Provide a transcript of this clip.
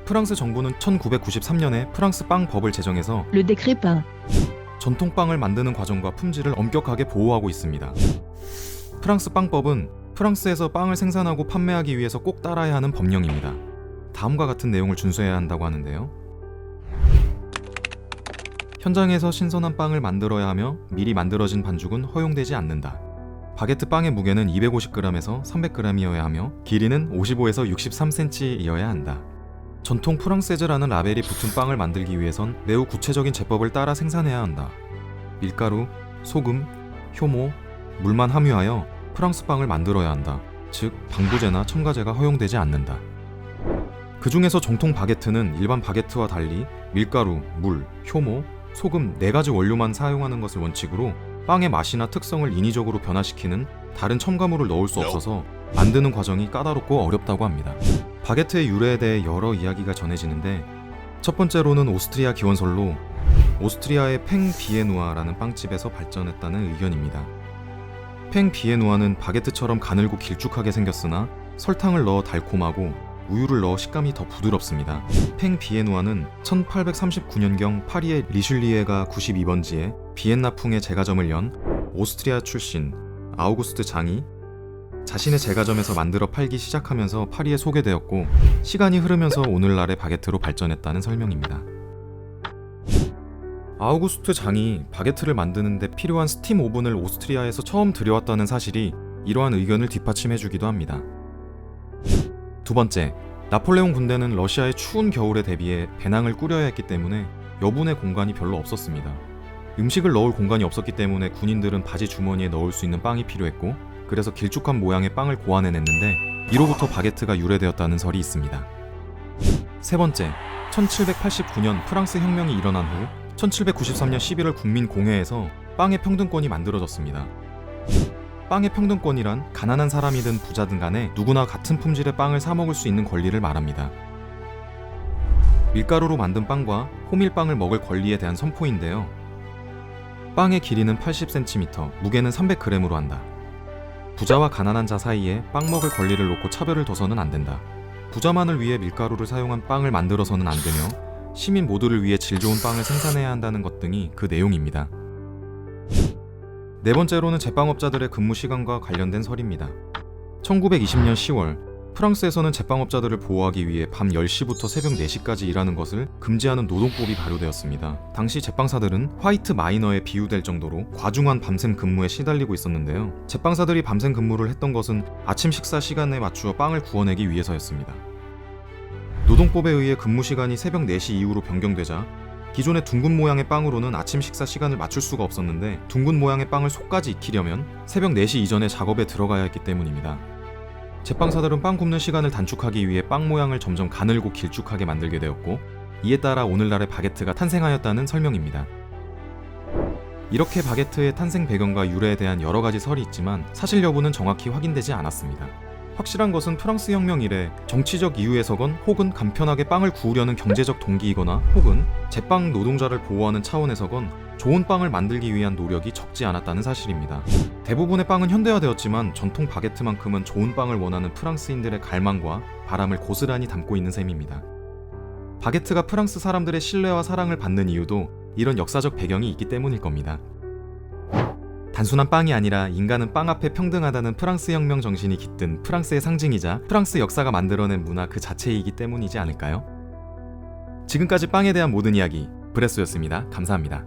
프랑스 정부는 1993년에 프랑스 빵 법을 제정해서 Le décret pain. 전통 빵을 만드는 과정과 품질을 엄격하게 보호하고 있습니다. 프랑스 빵법은 프랑스에서 빵을 생산하고 판매하기 위해서 꼭 따라야 하는 법령입니다. 다음과 같은 내용을 준수해야 한다고 하는데요. 현장에서 신선한 빵을 만들어야 하며 미리 만들어진 반죽은 허용되지 않는다. 바게트 빵의 무게는 250g에서 300g이어야 하며 길이는 55에서 63cm이어야 한다. 전통 프랑세즈라는 라벨이 붙은 빵을 만들기 위해선 매우 구체적인 제법을 따라 생산해야 한다. 밀가루, 소금, 효모, 물만 함유하여 프랑스 빵을 만들어야 한다. 즉, 방부제나 첨가제가 허용되지 않는다. 그 중에서 정통 바게트는 일반 바게트와 달리 밀가루, 물, 효모, 소금 4가지 원료만 사용하는 것을 원칙으로 빵의 맛이나 특성을 인위적으로 변화시키는 다른 첨가물을 넣을 수 없어서 만드는 과정이 까다롭고 어렵다고 합니다. 바게트의 유래에 대해 여러 이야기가 전해지는데, 첫 번째로는 오스트리아 기원설로 오스트리아의 팽 비에누아라는 빵집에서 발전했다는 의견입니다. 팽 비에누아는 바게트처럼 가늘고 길쭉하게 생겼으나 설탕을 넣어 달콤하고 우유를 넣어 식감이 더 부드럽습니다. 팽 비에누아는 1839년경 파리의 리슐리에가 92번지에 비엔나풍의 제과점을 연 오스트리아 출신 아우구스트 장이 자신의 제과점에서 만들어 팔기 시작하면서 파리에 소개되었고, 시간이 흐르면서 오늘날의 바게트로 발전했다는 설명입니다. 아우구스트 장이 바게트를 만드는 데 필요한 스팀 오븐을 오스트리아에서 처음 들여왔다는 사실이 이러한 의견을 뒷받침해주기도 합니다. 두 번째, 나폴레옹 군대는 러시아의 추운 겨울에 대비해 배낭을 꾸려야 했기 때문에 여분의 공간이 별로 없었습니다. 음식을 넣을 공간이 없었기 때문에 군인들은 바지 주머니에 넣을 수 있는 빵이 필요했고, 그래서 길쭉한 모양의 빵을 고안해냈는데 이로부터 바게트가 유래되었다는 설이 있습니다. 세 번째, 1789년 프랑스 혁명이 일어난 후 1793년 11월 국민공회에서 빵의 평등권이 만들어졌습니다. 빵의 평등권이란 가난한 사람이든 부자든 간에 누구나 같은 품질의 빵을 사 먹을 수 있는 권리를 말합니다. 밀가루로 만든 빵과 호밀빵을 먹을 권리에 대한 선포인데요. 빵의 길이는 80cm, 무게는 300g으로 한다. 부자와 가난한 자 사이에 빵 먹을 권리를 놓고 차별을 둬서는 안 된다. 부자만을 위해 밀가루를 사용한 빵을 만들어서는 안 되며 시민 모두를 위해 질 좋은 빵을 생산해야 한다는 것 등이 그 내용입니다. 네 번째로는 제빵업자들의 근무 시간과 관련된 설입니다. 1920년 10월 프랑스에서는 제빵업자들을 보호하기 위해 밤 10시부터 새벽 4시까지 일하는 것을 금지하는 노동법이 발효되었습니다. 당시 제빵사들은 화이트 마이너에 비유될 정도로 과중한 밤샘 근무에 시달리고 있었는데요. 제빵사들이 밤샘 근무를 했던 것은 아침 식사 시간에 맞추어 빵을 구워내기 위해서였습니다. 노동법에 의해 근무 시간이 새벽 4시 이후로 변경되자 기존의 둥근 모양의 빵으로는 아침 식사 시간을 맞출 수가 없었는데, 둥근 모양의 빵을 속까지 익히려면 새벽 4시 이전에 작업에 들어가야 했기 때문입니다. 제빵사들은 빵 굽는 시간을 단축하기 위해 빵 모양을 점점 가늘고 길쭉하게 만들게 되었고, 이에 따라 오늘날의 바게트가 탄생하였다는 설명입니다. 이렇게 바게트의 탄생 배경과 유래에 대한 여러 가지 설이 있지만 사실 여부는 정확히 확인되지 않았습니다. 확실한 것은 프랑스 혁명 이래 정치적 이유에서건 혹은 간편하게 빵을 구우려는 경제적 동기이거나 혹은 제빵 노동자를 보호하는 차원에서건 좋은 빵을 만들기 위한 노력이 적지 않았다는 사실입니다. 대부분의 빵은 현대화되었지만 전통 바게트만큼은 좋은 빵을 원하는 프랑스인들의 갈망과 바람을 고스란히 담고 있는 셈입니다. 바게트가 프랑스 사람들의 신뢰와 사랑을 받는 이유도 이런 역사적 배경이 있기 때문일 겁니다. 단순한 빵이 아니라 인간은 빵 앞에 평등하다는 프랑스 혁명 정신이 깃든 프랑스의 상징이자 프랑스 역사가 만들어낸 문화 그 자체이기 때문이지 않을까요? 지금까지 빵에 대한 모든 이야기, 브레소였습니다. 감사합니다.